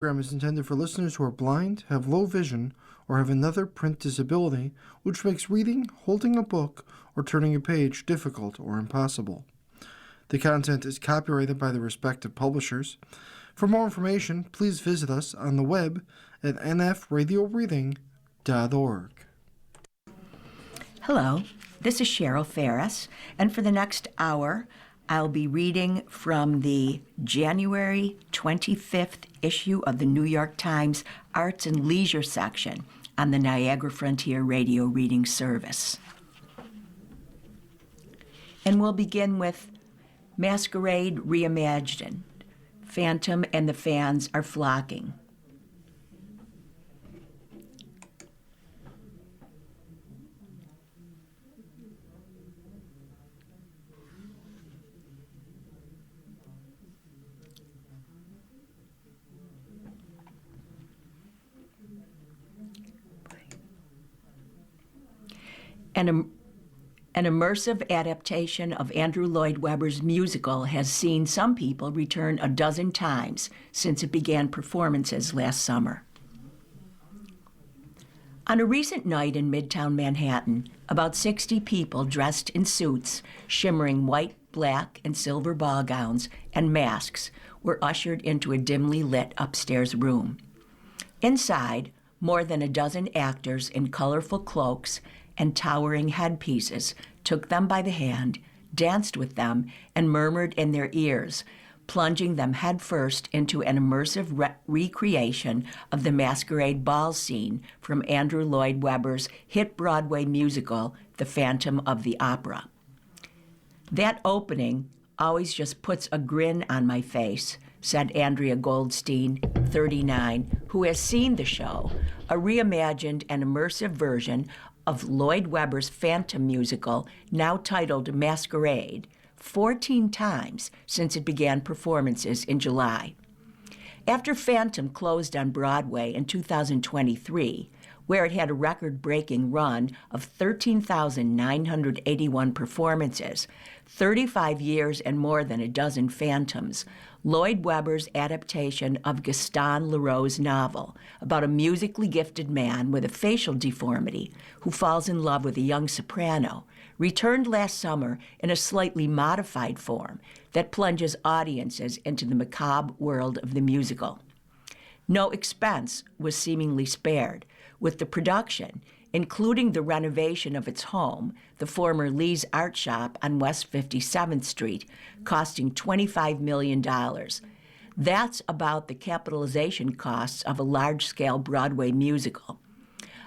Program is intended for listeners who are blind, have low vision, or have another print disability, which makes reading, holding a book, or turning a page difficult or impossible. The content is copyrighted by the respective publishers. For more information, please visit us on the web at nfradioreading.org. Hello, this is Cheryl Ferris, and for the next hour, I'll be reading from the January 25th issue of the New York Times Arts and Leisure section on the Niagara Frontier Radio Reading Service. And we'll begin with Masquerade Reimagined. Phantom and the fans are flocking. An immersive adaptation of Andrew Lloyd Webber's musical has seen some people return a dozen times since it began performances last summer. On a recent night in Midtown Manhattan, about 60 people dressed in suits, shimmering white, black, and silver ball gowns, and masks were ushered into a dimly lit upstairs room. Inside, more than a dozen actors in colorful cloaks and towering headpieces took them by the hand, danced with them, and murmured in their ears, plunging them headfirst into an immersive recreation of the masquerade ball scene from Andrew Lloyd Webber's hit Broadway musical, The Phantom of the Opera. That opening always just puts a grin on my face, said Andrea Goldstein, 39, who has seen the show, a reimagined and immersive version of Lloyd Webber's Phantom musical, now titled Masquerade, 14 times since it began performances in July. After Phantom closed on Broadway in 2023, where it had a record-breaking run of 13,981 performances, 35 years and more than a dozen Phantoms, Lloyd Webber's adaptation of Gaston Leroux's novel about a musically gifted man with a facial deformity who falls in love with a young soprano returned last summer in a slightly modified form that plunges audiences into the macabre world of the musical. No expense was seemingly spared, with the production, including the renovation of its home, the former Lee's Art Shop on West 57th Street, costing $25 million. That's about the capitalization costs of a large-scale Broadway musical.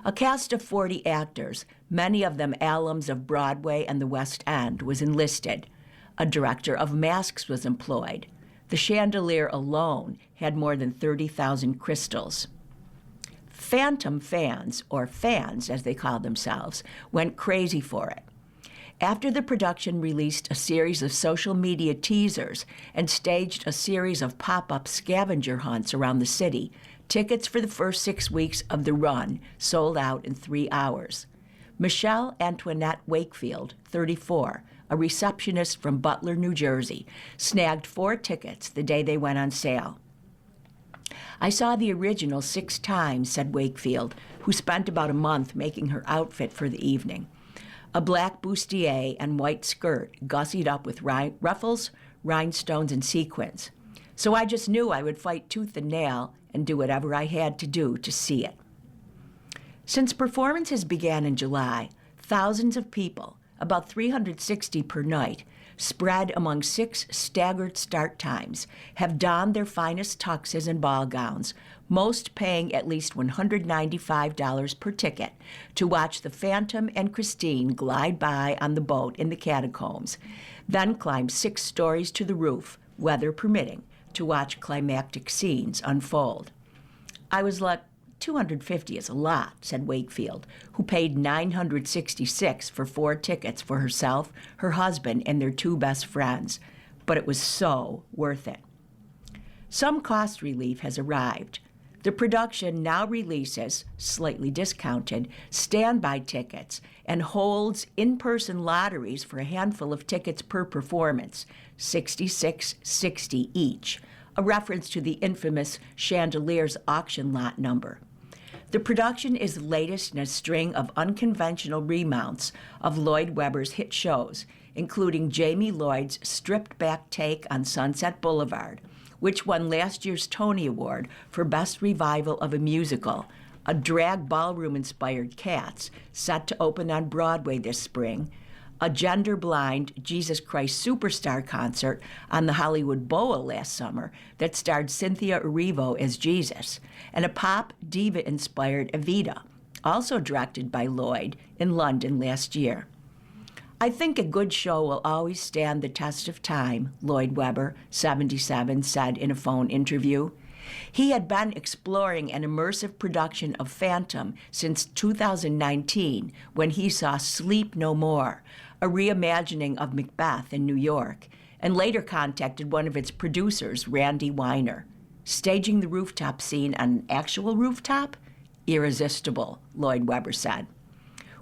A cast of 40 actors, many of them alums of Broadway and the West End, was enlisted. A director of masks was employed. The chandelier alone had more than 30,000 crystals. Phantom fans, or fans as they called themselves, went crazy for it. After the production released a series of social media teasers and staged a series of pop-up scavenger hunts around the city, tickets for the first 6 weeks of the run sold out in 3 hours. Michelle Antoinette Wakefield, 34, a receptionist from Butler, New Jersey, snagged 4 tickets the day they went on sale. I saw the original 6 times, said Wakefield, who spent about a month making her outfit for the evening. A black bustier and white skirt gussied up with ruffles, rhinestones, and sequins. So I just knew I would fight tooth and nail and do whatever I had to do to see it. Since performances began in July, thousands of people, about 360 per night, spread among 6 staggered start times, have donned their finest tuxes and ball gowns, most paying at least $195 per ticket to watch the Phantom and Christine glide by on the boat in the catacombs, then climb 6 stories to the roof, weather permitting, to watch climactic scenes unfold. I was like, $250 is a lot, said Wakefield, who paid $966 for 4 tickets for herself, her husband, and their 2 best friends. But it was so worth it. Some cost relief has arrived. The production now releases, slightly discounted, standby tickets and holds in-person lotteries for a handful of tickets per performance, $66.60 each, a reference to the infamous Chandeliers auction lot number. The production is the latest in a string of unconventional remounts of Lloyd Webber's hit shows, including Jamie Lloyd's stripped-back take on Sunset Boulevard, which won last year's Tony Award for Best Revival of a Musical, a drag ballroom-inspired Cats set to open on Broadway this spring, a gender-blind Jesus Christ Superstar concert on the Hollywood Bowl last summer that starred Cynthia Erivo as Jesus, and a pop diva-inspired Evita, also directed by Lloyd, in London last year. I think a good show will always stand the test of time, Lloyd Webber, 77, said in a phone interview. He had been exploring an immersive production of Phantom since 2019 when he saw Sleep No More, a reimagining of Macbeth in New York, and later contacted one of its producers, Randy Weiner. Staging the rooftop scene on an actual rooftop? Irresistible, Lloyd Webber said.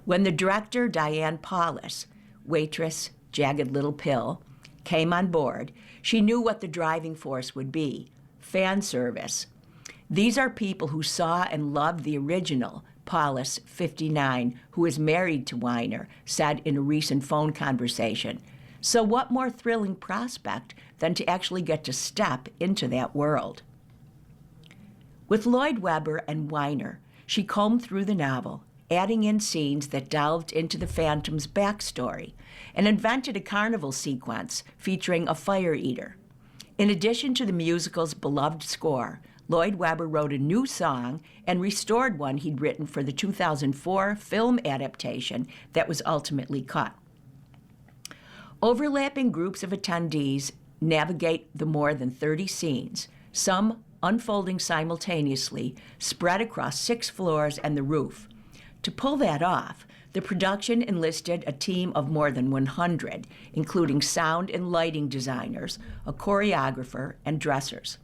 When the director, Diane Paulus, Waitress, Jagged Little Pill, came on board, she knew what the driving force would be: fan service. These are people who saw and loved the original, Paulus, 59, who is married to Weiner, said in a recent phone conversation. So what more thrilling prospect than to actually get to step into that world? With Lloyd Webber and Weiner, she combed through the novel, adding in scenes that delved into the Phantom's backstory, and invented a carnival sequence featuring a fire eater. In addition to the musical's beloved score, Lloyd Webber wrote a new song and restored one he'd written for the 2004 film adaptation that was ultimately cut. Overlapping groups of attendees navigate the more than 30 scenes, some unfolding simultaneously, spread across 6 floors and the roof. To pull that off, the production enlisted a team of more than 100, including sound and lighting designers, a choreographer, and dressers.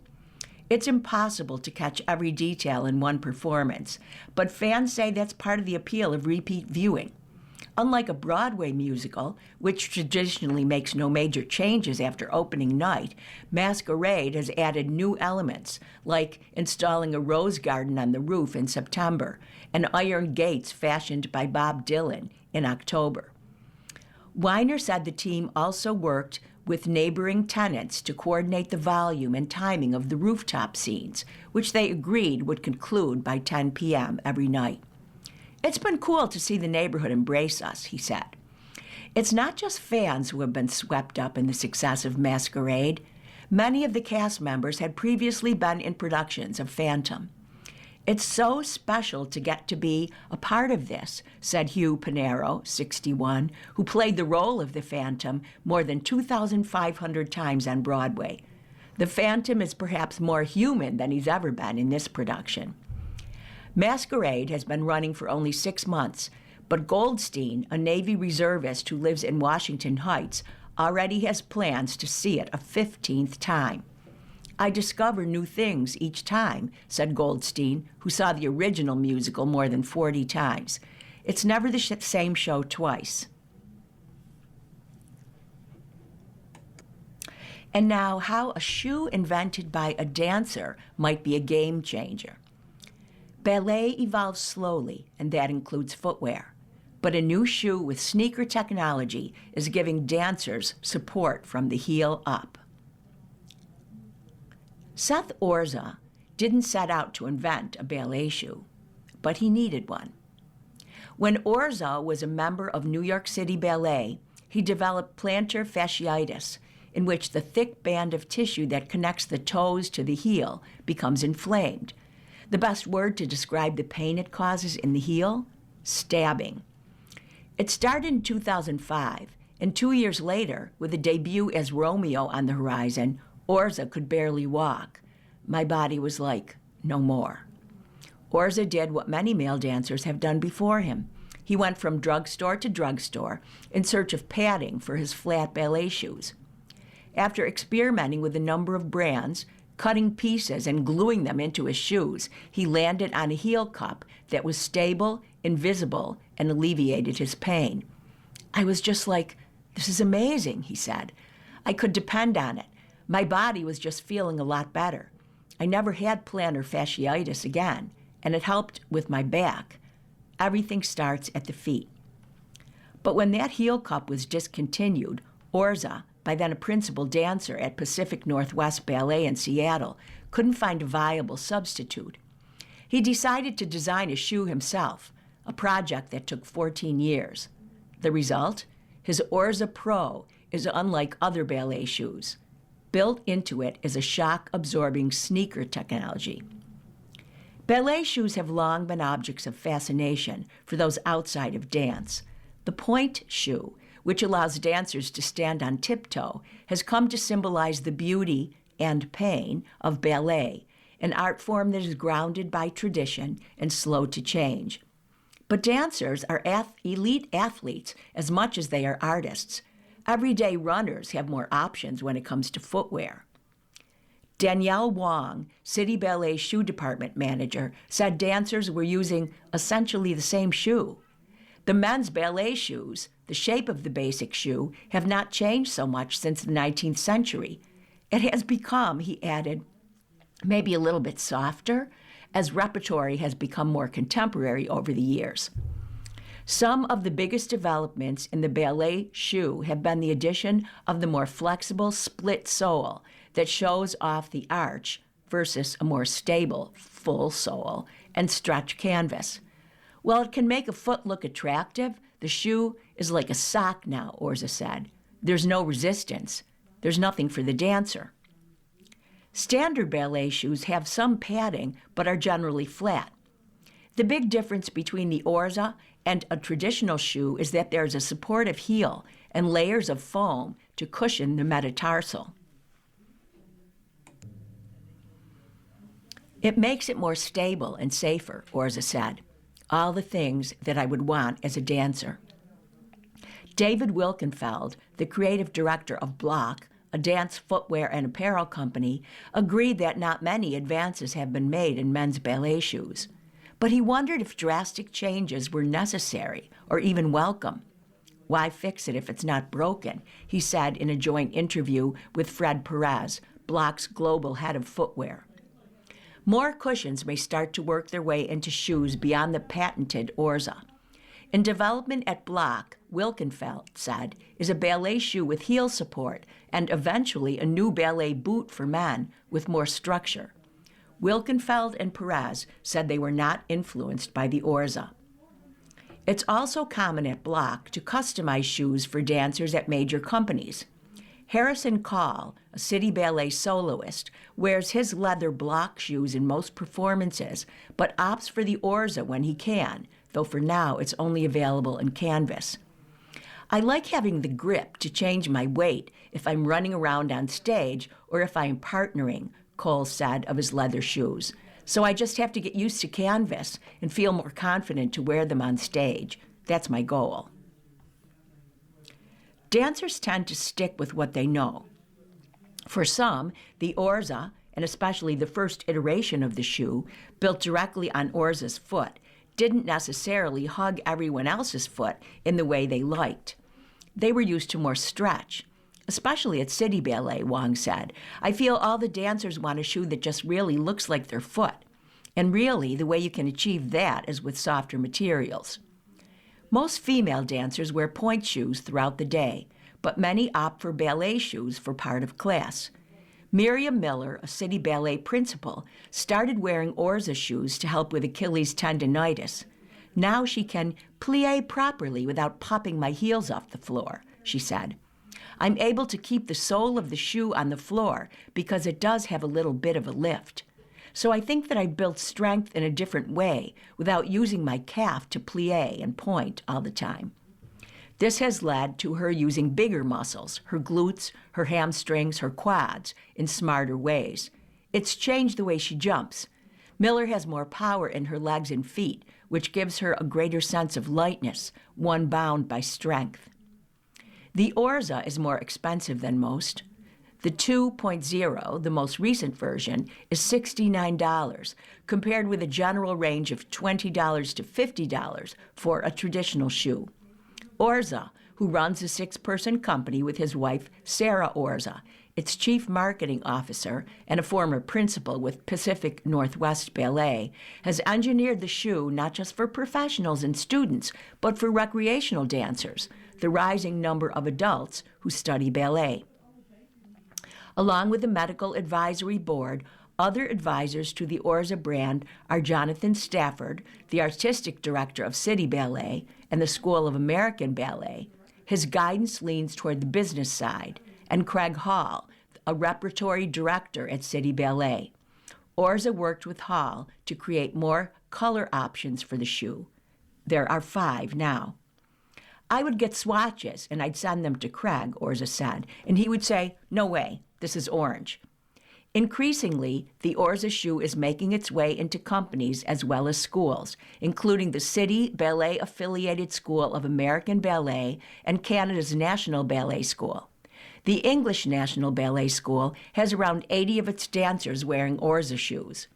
It's impossible to catch every detail in one performance, but fans say that's part of the appeal of repeat viewing. Unlike a Broadway musical, which traditionally makes no major changes after opening night, Masquerade has added new elements, like installing a rose garden on the roof in September and iron gates fashioned by Bob Dylan in October. Weiner said the team also worked with neighboring tenants to coordinate the volume and timing of the rooftop scenes, which they agreed would conclude by 10 p.m. every night. It's been cool to see the neighborhood embrace us, he said. It's not just fans who have been swept up in the success of Masquerade. Many of the cast members had previously been in productions of Phantom. It's so special to get to be a part of this, said Hugh Pinero, 61, who played the role of the Phantom more than 2,500 times on Broadway. The Phantom is perhaps more human than he's ever been in this production. Masquerade has been running for only 6 months, but Goldstein, a Navy reservist who lives in Washington Heights, already has plans to see it a 15th time. I discover new things each time, said Goldstein, who saw the original musical more than 40 times. It's never the same show twice. And now, how a shoe invented by a dancer might be a game changer. Ballet evolves slowly, and that includes footwear. But a new shoe with sneaker technology is giving dancers support from the heel up. Seth Orza didn't set out to invent a ballet shoe, but he needed one. When Orza was a member of New York City Ballet, he developed plantar fasciitis, in which the thick band of tissue that connects the toes to the heel becomes inflamed. The best word to describe the pain it causes in the heel? Stabbing. It started in 2005, and 2 years later, with a debut as Romeo on the horizon, Orza could barely walk. My body was like, no more. Orza did what many male dancers have done before him. He went from drugstore to drugstore in search of padding for his flat ballet shoes. After experimenting with a number of brands, cutting pieces and gluing them into his shoes, he landed on a heel cup that was stable, invisible, and alleviated his pain. I was just like, this is amazing, he said. I could depend on it. My body was just feeling a lot better. I never had plantar fasciitis again, and it helped with my back. Everything starts at the feet. But when that heel cup was discontinued, Orza, by then a principal dancer at Pacific Northwest Ballet in Seattle, couldn't find a viable substitute. He decided to design a shoe himself, a project that took 14 years. The result? His Orza Pro is unlike other ballet shoes. Built into it is a shock-absorbing sneaker technology. Ballet shoes have long been objects of fascination for those outside of dance. The pointe shoe, which allows dancers to stand on tiptoe, has come to symbolize the beauty and pain of ballet, an art form that is grounded by tradition and slow to change. But dancers are elite athletes as much as they are artists. Everyday runners have more options when it comes to footwear. Danielle Wong, City Ballet shoe department manager, said dancers were using essentially the same shoe. The men's ballet shoes, the shape of the basic shoe, have not changed so much since the 19th century. It has become, he added, maybe a little bit softer, as repertory has become more contemporary over the years. Some of the biggest developments in the ballet shoe have been the addition of the more flexible split sole that shows off the arch versus a more stable full sole and stretch canvas. While it can make a foot look attractive, the shoe is like a sock now, Orza said. There's no resistance. There's nothing for the dancer. Standard ballet shoes have some padding but are generally flat. The big difference between the Orza and a traditional shoe is that there's a supportive heel and layers of foam to cushion the metatarsal. It makes it more stable and safer, Orza said. All the things that I would want as a dancer. David Wilkenfeld, the creative director of Block, a dance footwear and apparel company, agreed that not many advances have been made in men's ballet shoes. But he wondered if drastic changes were necessary or even welcome. Why fix it if it's not broken, he said in a joint interview with Fred Perez, Block's global head of footwear. More cushions may start to work their way into shoes beyond the patented Orza. In development at Block, Wilkenfeld said, is a ballet shoe with heel support and eventually a new ballet boot for men with more structure. Wilkenfeld and Perez said they were not influenced by the Orza. It's also common at Block to customize shoes for dancers at major companies. Harrison Call, a City Ballet soloist, wears his leather Block shoes in most performances, but opts for the Orza when he can, though for now it's only available in canvas. I like having the grip to change my weight if I'm running around on stage or if I'm partnering, Cole said of his leather shoes. So I just have to get used to canvas and feel more confident to wear them on stage. That's my goal. Dancers tend to stick with what they know. For some, the Orza, and especially the first iteration of the shoe, built directly on Orza's foot, didn't necessarily hug everyone else's foot in the way they liked. They were used to more stretch, especially at City Ballet, Wong said. I feel all the dancers want a shoe that just really looks like their foot. And really, the way you can achieve that is with softer materials. Most female dancers wear pointe shoes throughout the day, but many opt for ballet shoes for part of class. Miriam Miller, a City Ballet principal, started wearing Orza shoes to help with Achilles tendonitis. Now she can plie properly without popping my heels off the floor, she said. I'm able to keep the sole of the shoe on the floor because it does have a little bit of a lift. So I think that I built strength in a different way without using my calf to plie and point all the time. This has led to her using bigger muscles, her glutes, her hamstrings, her quads, in smarter ways. It's changed the way she jumps. Miller has more power in her legs and feet, which gives her a greater sense of lightness, one bound by strength. The Orza is more expensive than most. The 2.0, the most recent version, is $69, compared with a general range of $20 to $50 for a traditional shoe. Orza, who runs a 6-person company with his wife, Sarah Orza, its chief marketing officer and a former principal with Pacific Northwest Ballet, has engineered the shoe not just for professionals and students, but for recreational dancers, the rising number of adults who study ballet. Along with the Medical Advisory Board, other advisors to the Orza brand are Jonathan Stafford, the artistic director of City Ballet and the School of American Ballet. His guidance leans toward the business side, and Craig Hall, a repertory director at City Ballet. Orza worked with Hall to create more color options for the shoe. There are 5 now. I would get swatches and I'd send them to Craig, Orza said, and he would say, "No way, this is orange." Increasingly, the Orza shoe is making its way into companies as well as schools, including the City Ballet-affiliated School of American Ballet and Canada's National Ballet School. The English National Ballet School has around 80 of its dancers wearing Orza shoes.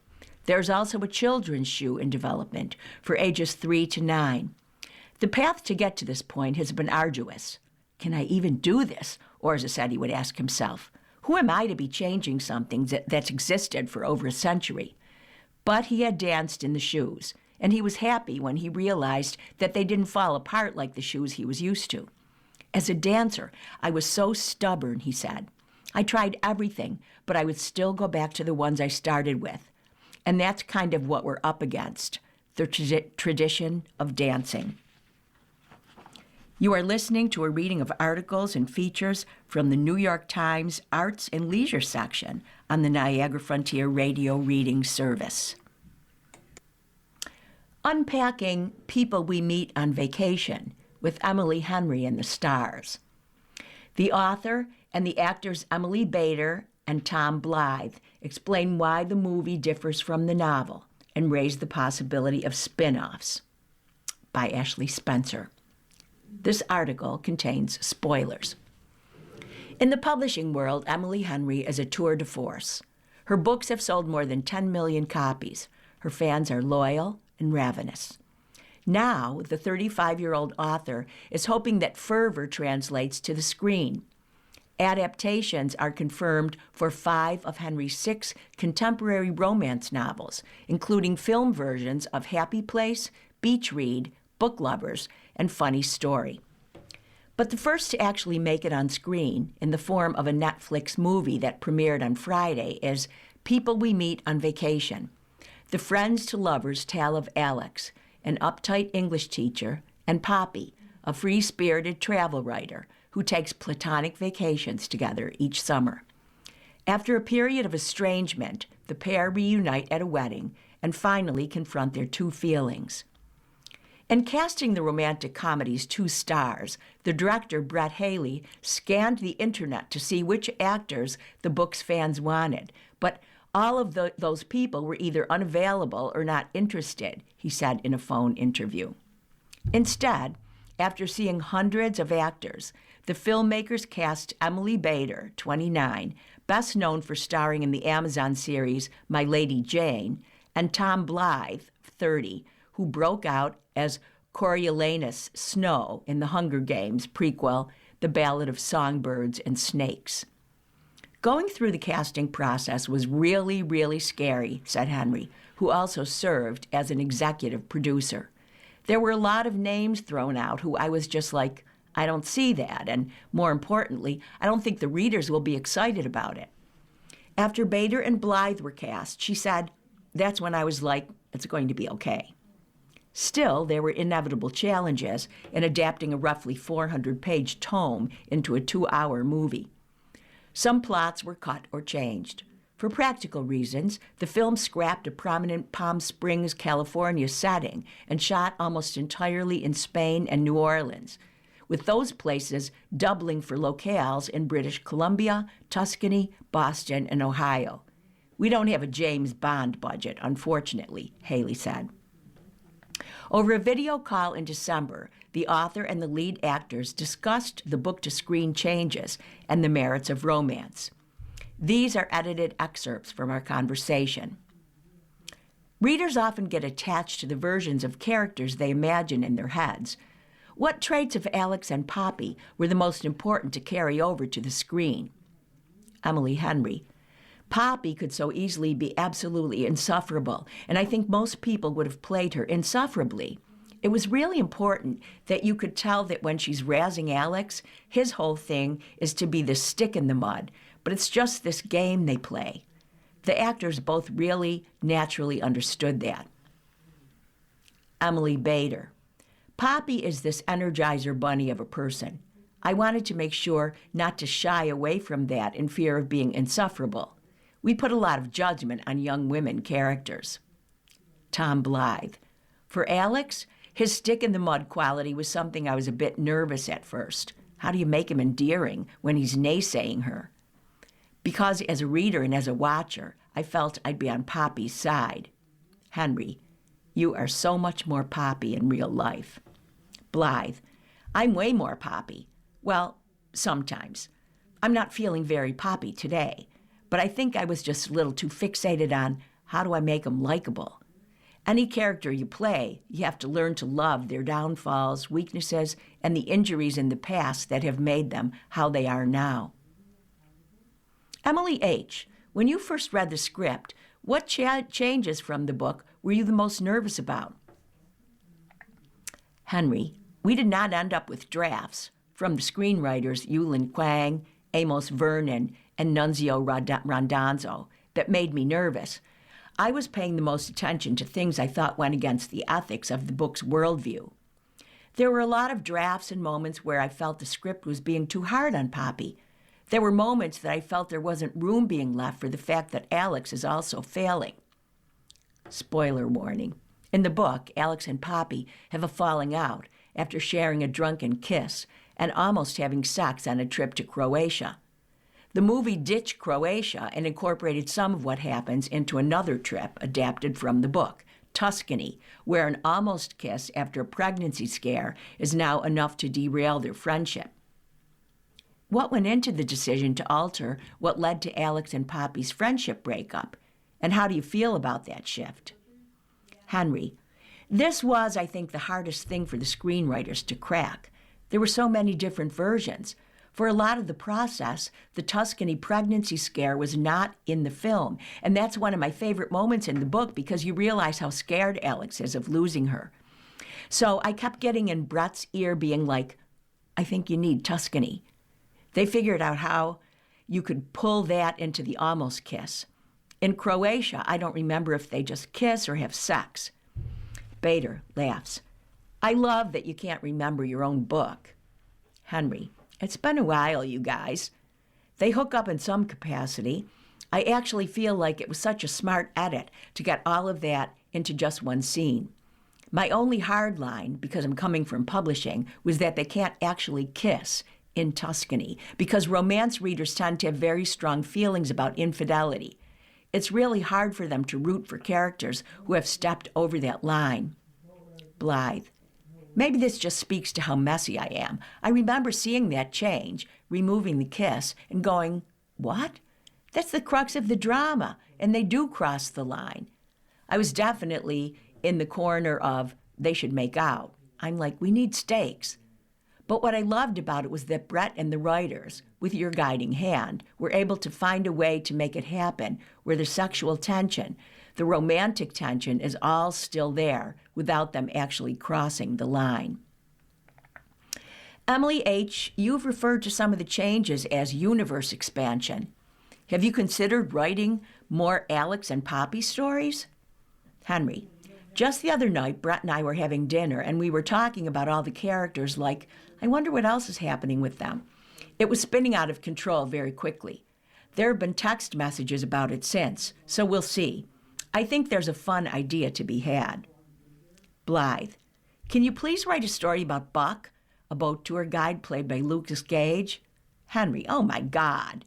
There's also a children's shoe in development for ages 3 to 9. The path to get to this point has been arduous. Can I even do this? Orza said he would ask himself. Who am I to be changing something that's existed for over a century? But he had danced in the shoes, and he was happy when he realized that they didn't fall apart like the shoes he was used to. As a dancer, I was so stubborn, he said. I tried everything, but I would still go back to the ones I started with. And that's kind of what we're up against, the tradition of dancing. You are listening to a reading of articles and features from the New York Times Arts and Leisure section on the Niagara Frontier Radio Reading Service. Unpacking People We Meet on Vacation with Emily Henry and the Stars. The author and the actors Emily Bader and Tom Blythe explain why the movie differs from the novel and raise the possibility of spin-offs. By Ashley Spencer. This article contains spoilers. In the publishing world, Emily Henry is a tour de force. Her books have sold more than 10 million copies. Her fans are loyal and ravenous. Now, the 35-year-old author is hoping that fervor translates to the screen. Adaptations are confirmed for 5 of Henry's 6 contemporary romance novels, including film versions of Happy Place, Beach Read, Book Lovers, and Funny Story. But the first to actually make it on screen in the form of a Netflix movie that premiered on Friday is People We Meet on Vacation, the friends to lovers tale of Alex, an uptight English teacher, and Poppy, a free-spirited travel writer who takes platonic vacations together each summer. After a period of estrangement, the pair reunite at a wedding and finally confront their 2 feelings. In casting the romantic comedy's 2 stars, the director, Brett Haley, scanned the internet to see which actors the book's fans wanted, but all of those people were either unavailable or not interested, he said in a phone interview. Instead, after seeing hundreds of actors, the filmmakers cast Emily Bader, 29, best known for starring in the Amazon series My Lady Jane, and Tom Blythe, 30, who broke out as Coriolanus Snow in the Hunger Games prequel, The Ballad of Songbirds and Snakes. Going through the casting process was really, really scary, said Henry, who also served as an executive producer. There were a lot of names thrown out who I was just like, I don't see that, and more importantly, I don't think the readers will be excited about it. After Bader and Blythe were cast, she said, that's when I was like, it's going to be okay. Still, there were inevitable challenges in adapting a roughly 400-page tome into a 2-hour movie. Some plots were cut or changed. For practical reasons, the film scrapped a prominent Palm Springs, California setting and shot almost entirely in Spain and New Orleans, with those places doubling for locales in British Columbia, Tuscany, Boston, and Ohio. We don't have a James Bond budget, unfortunately, Haley said. Over a video call in December, the author and the lead actors discussed the book-to-screen changes and the merits of romance. These are edited excerpts from our conversation. Readers often get attached to the versions of characters they imagine in their heads. What traits of Alex and Poppy were the most important to carry over to the screen? Emily Henry. Poppy could so easily be absolutely insufferable, and I think most people would have played her insufferably. It was really important that you could tell that when she's razzing Alex, his whole thing is to be the stick in the mud, but it's just this game they play. The actors both really naturally understood that. Emily Bader. Poppy is this Energizer bunny of a person. I wanted to make sure not to shy away from that in fear of being insufferable. We put a lot of judgment on young women characters. Tom Blythe. For Alex, his stick-in-the-mud quality was something I was a bit nervous at first. How do you make him endearing when he's naysaying her? Because as a reader and as a watcher, I felt I'd be on Poppy's side. Henry. You are so much more Poppy in real life. Blythe. I'm way more Poppy. Well, sometimes. I'm not feeling very Poppy today, but I think I was just a little too fixated on how do I make them likable. Any character you play, you have to learn to love their downfalls, weaknesses, and the injuries in the past that have made them how they are now. Emily H., when you first read the script, what changes from the book were you the most nervous about? Henry, we did not end up with drafts from the screenwriters Yulin Quang, Amos Vernon, and Nunzio Randazzo that made me nervous. I was paying the most attention to things I thought went against the ethics of the book's worldview. There were a lot of drafts and moments where I felt the script was being too hard on Poppy. There were moments that I felt there wasn't room being left for the fact that Alex is also failing. Spoiler warning. In the book, Alex and Poppy have a falling out after sharing a drunken kiss and almost having sex on a trip to Croatia. The movie ditched Croatia and incorporated some of what happens into another trip adapted from the book, Tuscany, where an almost kiss after a pregnancy scare is now enough to derail their friendship. What went into the decision to alter what led to Alex and Poppy's friendship breakup? And how do you feel about that shift? Henry, this was, I think, the hardest thing for the screenwriters to crack. There were so many different versions. For a lot of the process, the Tuscany pregnancy scare was not in the film. And that's one of my favorite moments in the book because you realize how scared Alex is of losing her. So I kept getting in Brett's ear being like, I think you need Tuscany. They figured out how you could pull that into the almost kiss. In Croatia, I don't remember if they just kiss or have sex. Bader laughs. I love that you can't remember your own book. Henry, it's been a while, you guys. They hook up in some capacity. I actually feel like it was such a smart edit to get all of that into just one scene. My only hard line, because I'm coming from publishing, was that they can't actually kiss in Tuscany, because romance readers tend to have very strong feelings about infidelity. It's really hard for them to root for characters who have stepped over that line. Blythe. Maybe this just speaks to how messy I am. I remember seeing that change, removing the kiss, and going, what? That's the crux of the drama, and they do cross the line. I was definitely in the corner of they should make out. I'm like, we need stakes. But what I loved about it was that Brett and the writers, with your guiding hand, were able to find a way to make it happen where the sexual tension, the romantic tension is all still there without them actually crossing the line. Emily H., you've referred to some of the changes as universe expansion. Have you considered writing more Alex and Poppy stories? Henry, just the other night, Brett and I were having dinner, and we were talking about all the characters like, I wonder what else is happening with them. It was spinning out of control very quickly. There have been text messages about it since, so we'll see. I think there's a fun idea to be had. Blythe, can you please write a story about Buck, a boat tour guide played by Lucas Gage? Henry, oh my God.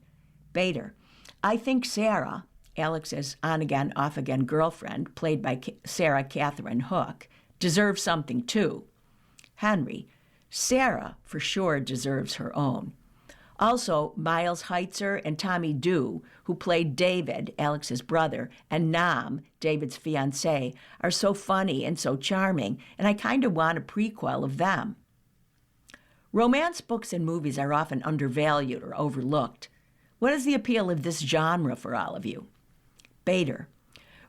Bader, I think Sarah, Alex's on-again, off-again girlfriend, played by Sarah Catherine Hook, deserves something too. Henry, Sarah for sure deserves her own. Also, Miles Heitzer and Tommy Dew, who played David, Alex's brother, and Nam, David's fiancée, are so funny and so charming, and I kind of want a prequel of them. Romance books and movies are often undervalued or overlooked. What is the appeal of this genre for all of you? Bader.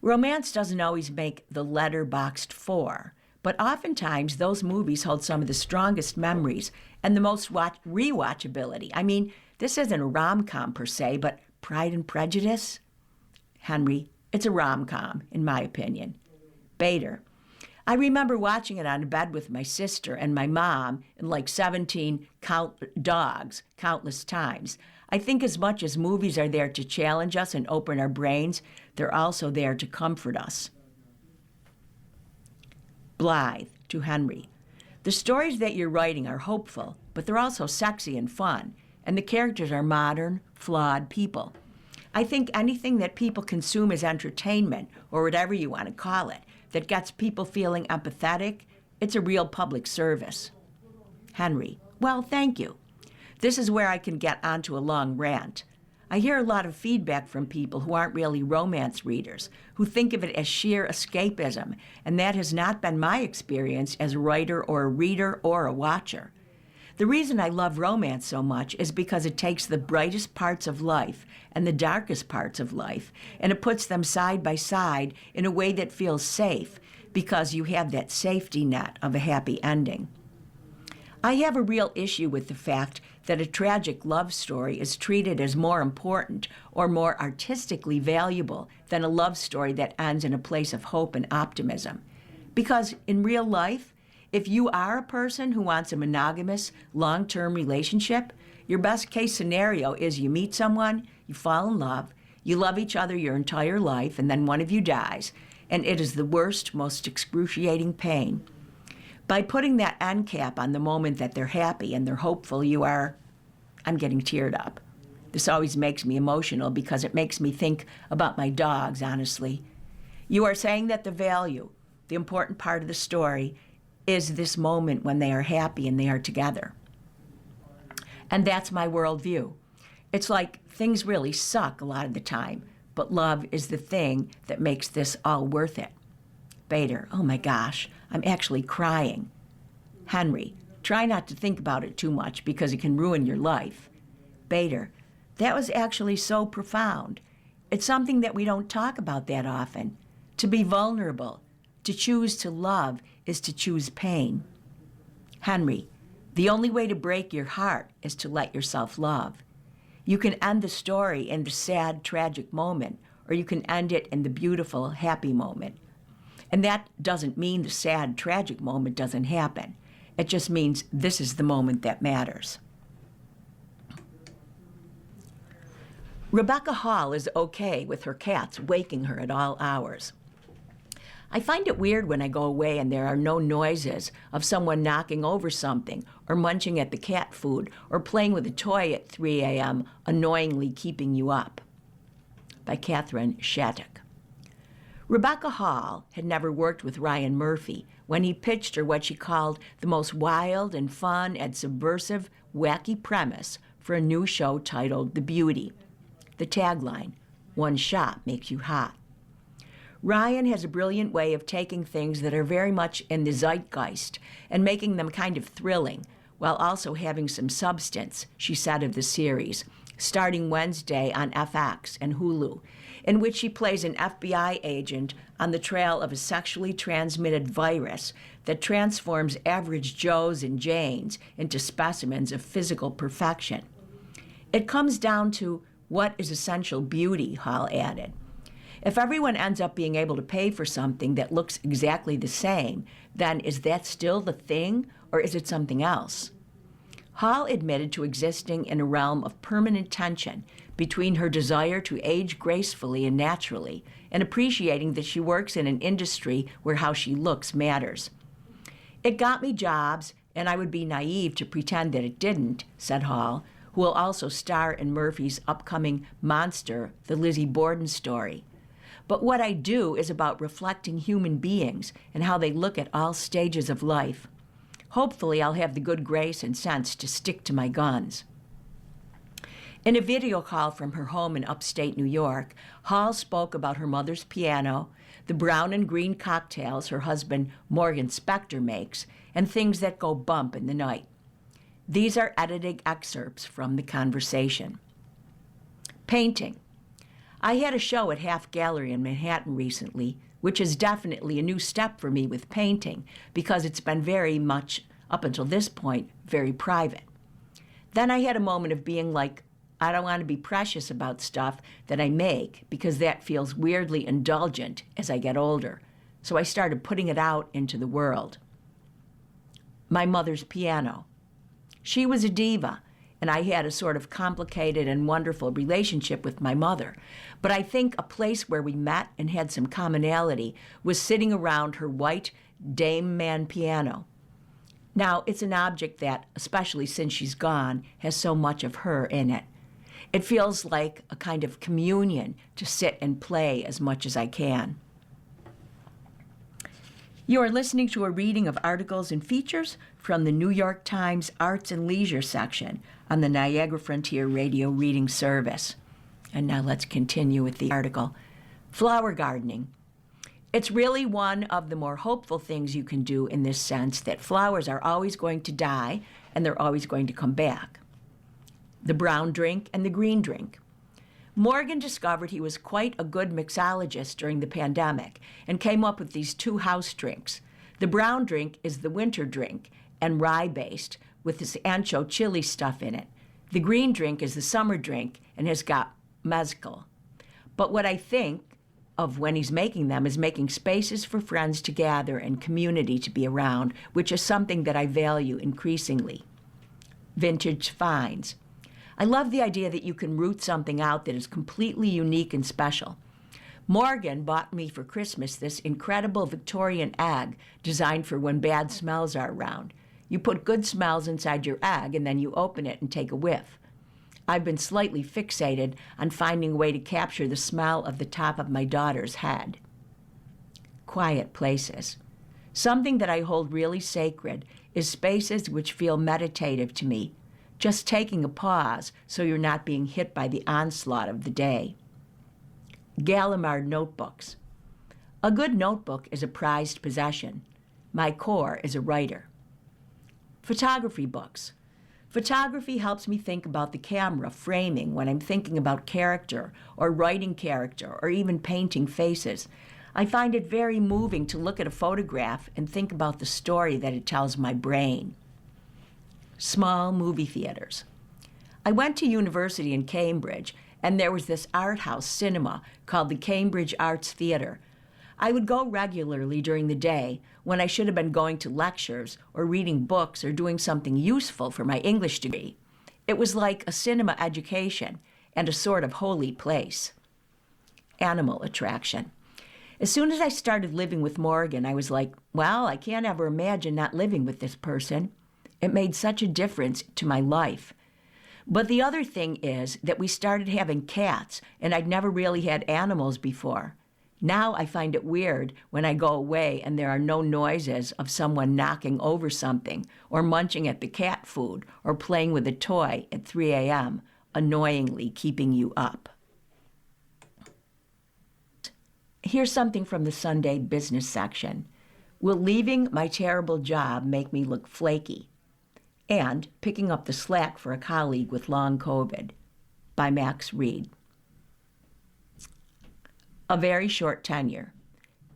Romance doesn't always make the letterboxed 4, but oftentimes those movies hold some of the strongest memories and the most rewatchability. I mean, this isn't a rom-com per se, but Pride and Prejudice? Henry, it's a rom-com, in my opinion. Bader. I remember watching it on a bed with my sister and my mom and like 17 dogs countless times. I think as much as movies are there to challenge us and open our brains, they're also there to comfort us. Blythe to Henry. The stories that you're writing are hopeful, but they're also sexy and fun, and the characters are modern, flawed people. I think anything that people consume as entertainment, or whatever you want to call it, that gets people feeling empathetic, it's a real public service. Henry. Well, thank you. This is where I can get onto a long rant. I hear a lot of feedback from people who aren't really romance readers, who think of it as sheer escapism, and that has not been my experience as a writer or a reader or a watcher. The reason I love romance so much is because it takes the brightest parts of life and the darkest parts of life, and it puts them side by side in a way that feels safe because you have that safety net of a happy ending. I have a real issue with the fact that a tragic love story is treated as more important or more artistically valuable than a love story that ends in a place of hope and optimism. Because in real life, if you are a person who wants a monogamous, long-term relationship, your best case scenario is you meet someone, you fall in love, you love each other your entire life, and then one of you dies, and it is the worst, most excruciating pain. By putting that end cap on the moment that they're happy and they're hopeful, I'm getting teared up. This always makes me emotional because it makes me think about my dogs, honestly. You are saying that the value, the important part of the story, is this moment when they are happy and they are together. And that's my worldview. It's like things really suck a lot of the time, but love is the thing that makes this all worth it. Bader, oh my gosh, I'm actually crying. Henry, try not to think about it too much because it can ruin your life. Bader, that was actually so profound. It's something that we don't talk about that often. To be vulnerable, to choose to love is to choose pain. Henry, the only way to break your heart is to let yourself love. You can end the story in the sad, tragic moment, or you can end it in the beautiful, happy moment. And that doesn't mean the sad, tragic moment doesn't happen. It just means this is the moment that matters. Rebecca Hall is okay with her cats waking her at all hours. I find it weird when I go away and there are no noises of someone knocking over something or munching at the cat food or playing with a toy at 3 a.m., annoyingly keeping you up. By Catherine Shattuck. Rebecca Hall had never worked with Ryan Murphy when he pitched her what she called the most wild and fun and subversive, wacky premise for a new show titled The Beauty. The tagline, "One shot makes you hot." Ryan has a brilliant way of taking things that are very much in the zeitgeist and making them kind of thrilling, while also having some substance, she said of the series, starting Wednesday on FX and Hulu, in which she plays an FBI agent on the trail of a sexually transmitted virus that transforms average Joes and Janes into specimens of physical perfection. It comes down to what is essential beauty, Hall added. If everyone ends up being able to pay for something that looks exactly the same, then is that still the thing, or is it something else? Hall admitted to existing in a realm of permanent tension between her desire to age gracefully and naturally and appreciating that she works in an industry where how she looks matters. It got me jobs, and I would be naive to pretend that it didn't, said Hall, who will also star in Murphy's upcoming Monster, the Lizzie Borden story. But what I do is about reflecting human beings and how they look at all stages of life. Hopefully, I'll have the good grace and sense to stick to my guns. In a video call from her home in upstate New York, Hall spoke about her mother's piano, the brown and green cocktails her husband Morgan Spector makes, and things that go bump in the night. These are edited excerpts from the conversation. Painting. I had a show at Half Gallery in Manhattan recently, which is definitely a new step for me with painting because it's been very much, up until this point, very private. Then I had a moment of being like, I don't want to be precious about stuff that I make because that feels weirdly indulgent as I get older. So I started putting it out into the world. My mother's piano. She was a diva, and I had a sort of complicated and wonderful relationship with my mother. But I think a place where we met and had some commonality was sitting around her white Dame Man piano. Now, it's an object that, especially since she's gone, has so much of her in it. It feels like a kind of communion to sit and play as much as I can. You are listening to a reading of articles and features from the New York Times Arts and Leisure section on the Niagara Frontier Radio Reading Service. And now let's continue with the article. Flower gardening. It's really one of the more hopeful things you can do in this sense that flowers are always going to die and they're always going to come back. The brown drink and the green drink. Morgan discovered he was quite a good mixologist during the pandemic and came up with these two house drinks. The brown drink is the winter drink and rye-based with this ancho chili stuff in it. The green drink is the summer drink and has got mezcal. But what I think of when he's making them is making spaces for friends to gather and community to be around, which is something that I value increasingly. Vintage finds. I love the idea that you can root something out that is completely unique and special. Morgan bought me for Christmas this incredible Victorian egg designed for when bad smells are around. You put good smells inside your egg and then you open it and take a whiff. I've been slightly fixated on finding a way to capture the smell of the top of my daughter's head. Quiet places. Something that I hold really sacred is spaces which feel meditative to me. Just taking a pause so you're not being hit by the onslaught of the day. Gallimard notebooks. A good notebook is a prized possession. My core is a writer. Photography books. Photography helps me think about the camera framing when I'm thinking about character or writing character or even painting faces. I find it very moving to look at a photograph and think about the story that it tells my brain. Small movie theaters. I went to university in Cambridge, and there was this art house cinema called the Cambridge Arts Theatre. I would go regularly during the day when I should have been going to lectures or reading books or doing something useful for my English degree. It was like a cinema education and a sort of holy place. Animal attraction. As soon as I started living with Morgan, I was like, well, I can't ever imagine not living with this person. It made such a difference to my life. But the other thing is that we started having cats, and I'd never really had animals before. Now I find it weird when I go away and there are no noises of someone knocking over something or munching at the cat food or playing with a toy at 3 a.m., annoyingly keeping you up. Here's something from the Sunday business section. Will leaving my terrible job make me look flaky? And Picking Up the Slack for a Colleague with Long COVID by Max Reed. A very short tenure.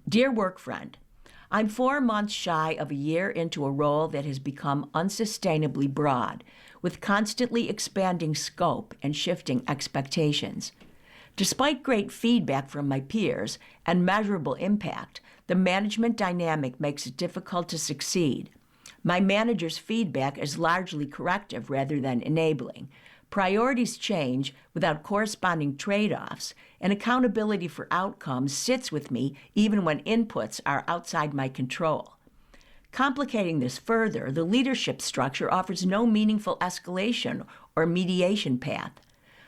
Dear work friend, I'm 4 months shy of a year into a role that has become unsustainably broad, with constantly expanding scope and shifting expectations. Despite great feedback from my peers and measurable impact, the management dynamic makes it difficult to succeed. My manager's feedback is largely corrective rather than enabling. Priorities change without corresponding trade-offs, and accountability for outcomes sits with me even when inputs are outside my control. Complicating this further, the leadership structure offers no meaningful escalation or mediation path.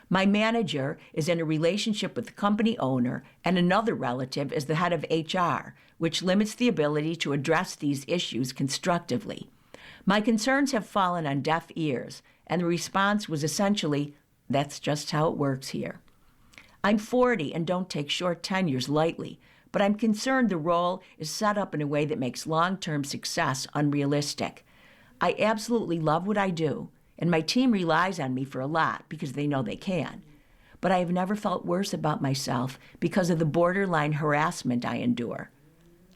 My manager is in a relationship with the company owner, and another relative is the head of HR, which limits the ability to address these issues constructively. My concerns have fallen on deaf ears, and the response was essentially, that's just how it works here. I'm 40 and don't take short tenures lightly, but I'm concerned the role is set up in a way that makes long-term success unrealistic. I absolutely love what I do, and my team relies on me for a lot because they know they can. but I have never felt worse about myself because of the borderline harassment I endure.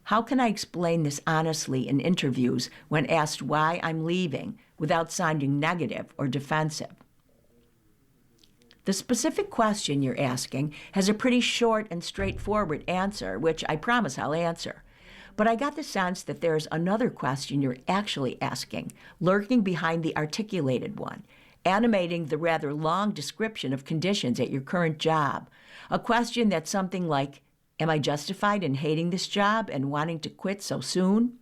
How can I explain this honestly in interviews when asked why I'm leaving without sounding negative or defensive? The specific question you're asking has a pretty short and straightforward answer, which I promise I'll answer. But I got the sense that there's another question you're actually asking, lurking behind the articulated one, animating the rather long description of conditions at your current job. A question that's something like, am I justified in hating this job and wanting to quit so soon?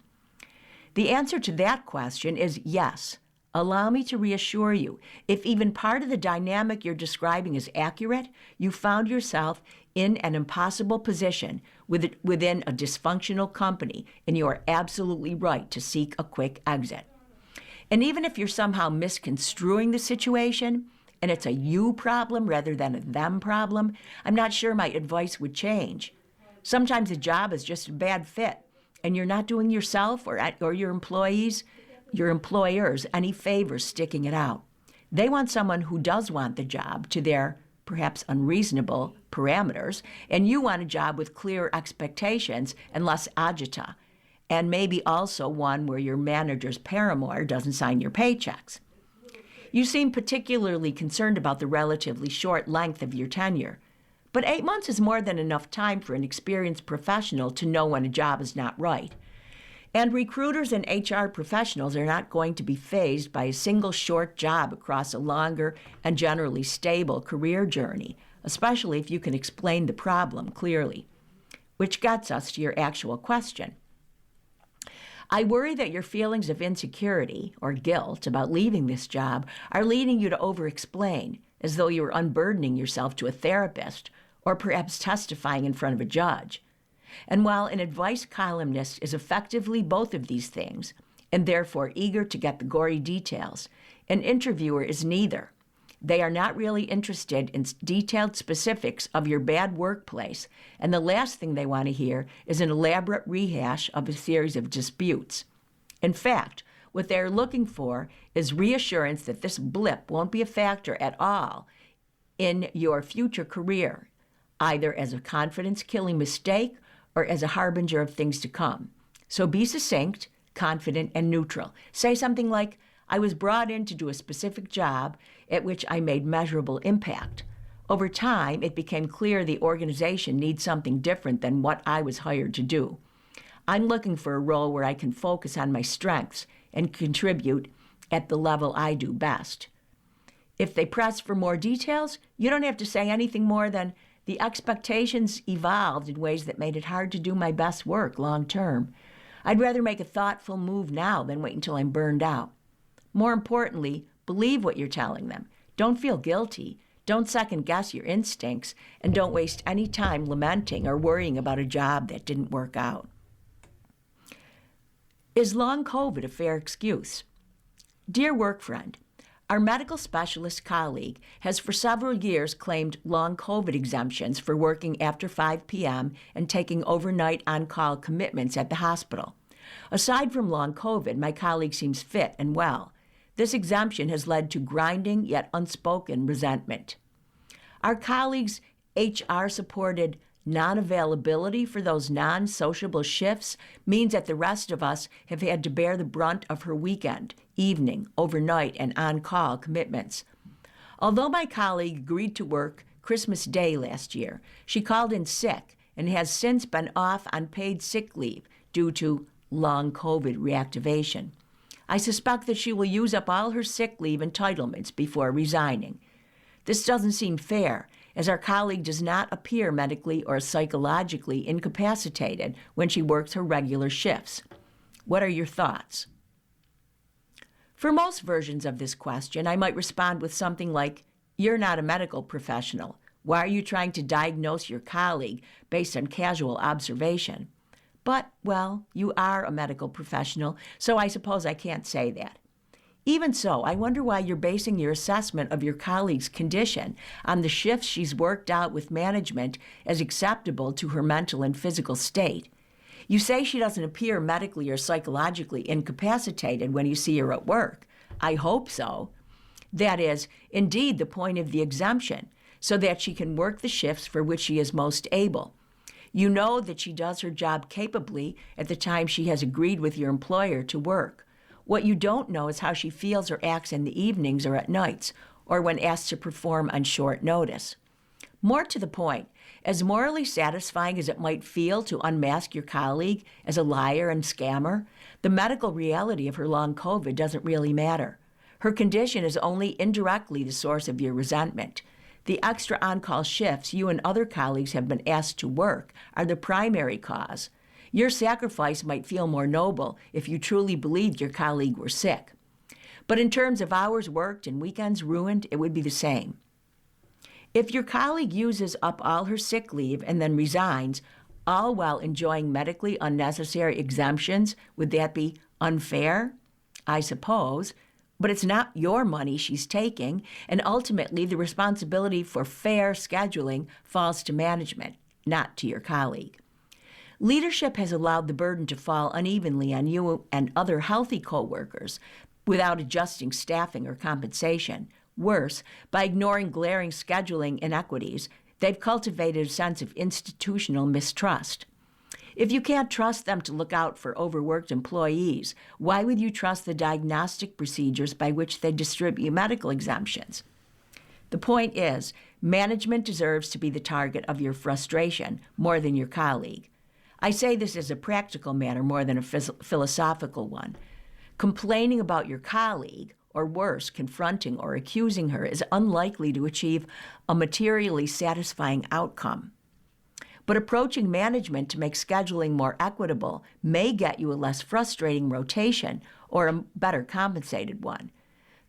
The answer to that question is yes. Allow me to reassure you, if even part of the dynamic you're describing is accurate, you found yourself in an impossible position within a dysfunctional company, and you are absolutely right to seek a quick exit. And even if you're somehow misconstruing the situation, and it's a you problem rather than a them problem, I'm not sure my advice would change. Sometimes a job is just a bad fit, and you're not doing yourself or your employers any favors sticking it out. They want someone who does want the job to their perhaps unreasonable parameters, and you want a job with clear expectations and less agita, and maybe also one where your manager's paramour doesn't sign your paychecks. You seem particularly concerned about the relatively short length of your tenure, but 8 months is more than enough time for an experienced professional to know when a job is not right. And recruiters and HR professionals are not going to be fazed by a single short job across a longer and generally stable career journey, especially if you can explain the problem clearly. Which gets us to your actual question. I worry that your feelings of insecurity or guilt about leaving this job are leading you to over-explain, as though you were unburdening yourself to a therapist or perhaps testifying in front of a judge. And while an advice columnist is effectively both of these things, and therefore eager to get the gory details, an interviewer is neither. They are not really interested in detailed specifics of your bad workplace, and the last thing they want to hear is an elaborate rehash of a series of disputes. In fact, what they're looking for is reassurance that this blip won't be a factor at all in your future career, either as a confidence-killing mistake or as a harbinger of things to come. So be succinct, confident, and neutral. Say something like, I was brought in to do a specific job at which I made measurable impact. Over time, it became clear the organization needs something different than what I was hired to do. I'm looking for a role where I can focus on my strengths and contribute at the level I do best. If they press for more details, you don't have to say anything more than, the expectations evolved in ways that made it hard to do my best work long term. I'd rather make a thoughtful move now than wait until I'm burned out. More importantly, believe what you're telling them. Don't feel guilty. Don't second guess your instincts, and don't waste any time lamenting or worrying about a job that didn't work out. Is long COVID a fair excuse? Dear work friend, our medical specialist colleague has for several years claimed long COVID exemptions for working after 5 p.m. and taking overnight on-call commitments at the hospital. Aside from long COVID, my colleague seems fit and well. This exemption has led to grinding yet unspoken resentment. Our colleague's HR-supported non-availability for those non-sociable shifts means that the rest of us have had to bear the brunt of her weekend, evening, overnight, and on-call commitments. Although my colleague agreed to work Christmas Day last year, she called in sick and has since been off on paid sick leave due to long COVID reactivation. I suspect that she will use up all her sick leave entitlements before resigning. This doesn't seem fair, as our colleague does not appear medically or psychologically incapacitated when she works her regular shifts. What are your thoughts? For most versions of this question, I might respond with something like, you're not a medical professional. Why are you trying to diagnose your colleague based on casual observation? But, well, you are a medical professional, so I suppose I can't say that. Even so, I wonder why you're basing your assessment of your colleague's condition on the shifts she's worked out with management as acceptable to her mental and physical state. You say she doesn't appear medically or psychologically incapacitated when you see her at work. I hope so. That is, indeed, the point of the exemption, so that she can work the shifts for which she is most able. You know that she does her job capably at the time she has agreed with your employer to work. What you don't know is how she feels or acts in the evenings or at nights, or when asked to perform on short notice. More to the point, as morally satisfying as it might feel to unmask your colleague as a liar and scammer, the medical reality of her long COVID doesn't really matter. Her condition is only indirectly the source of your resentment. The extra on-call shifts you and other colleagues have been asked to work are the primary cause. Your sacrifice might feel more noble if you truly believed your colleague were sick. But in terms of hours worked and weekends ruined, it would be the same. If your colleague uses up all her sick leave and then resigns, all while enjoying medically unnecessary exemptions, would that be unfair? I suppose. But it's not your money she's taking, and ultimately the responsibility for fair scheduling falls to management, not to your colleague. Leadership has allowed the burden to fall unevenly on you and other healthy coworkers without adjusting staffing or compensation. Worse, by ignoring glaring scheduling inequities, they've cultivated a sense of institutional mistrust. If you can't trust them to look out for overworked employees, why would you trust the diagnostic procedures by which they distribute medical exemptions? The point is, management deserves to be the target of your frustration more than your colleague. I say this as a practical matter more than a philosophical one. Complaining about your colleague, or worse, confronting or accusing her, is unlikely to achieve a materially satisfying outcome. But approaching management to make scheduling more equitable may get you a less frustrating rotation or a better compensated one.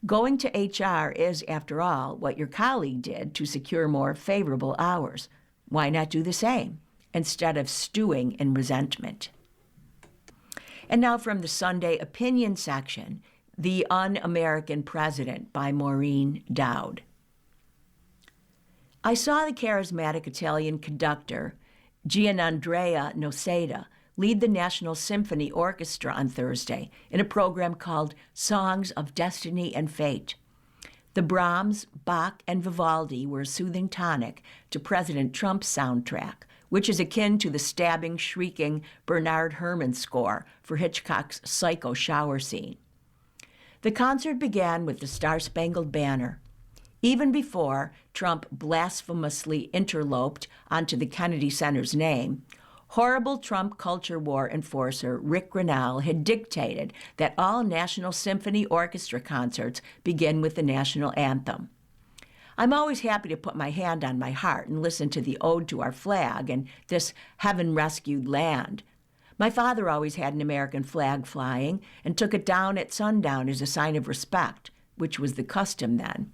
Going to HR is, after all, what your colleague did to secure more favorable hours. Why not do the same, instead of stewing in resentment? And now from the Sunday opinion section, The Un-American President by Maureen Dowd. I saw the charismatic Italian conductor, Gianandrea Noseda, lead the National Symphony Orchestra on Thursday in a program called Songs of Destiny and Fate. The Brahms, Bach, and Vivaldi were a soothing tonic to President Trump's soundtrack, which is akin to the stabbing, shrieking Bernard Herrmann score for Hitchcock's Psycho shower scene. The concert began with the Star-Spangled Banner. Even before Trump blasphemously interloped onto the Kennedy Center's name, horrible Trump culture war enforcer Rick Grenell had dictated that all National Symphony Orchestra concerts begin with the national anthem. I'm always happy to put my hand on my heart and listen to the Ode to Our Flag and This Heaven-Rescued Land. My father always had an American flag flying and took it down at sundown as a sign of respect, which was the custom then.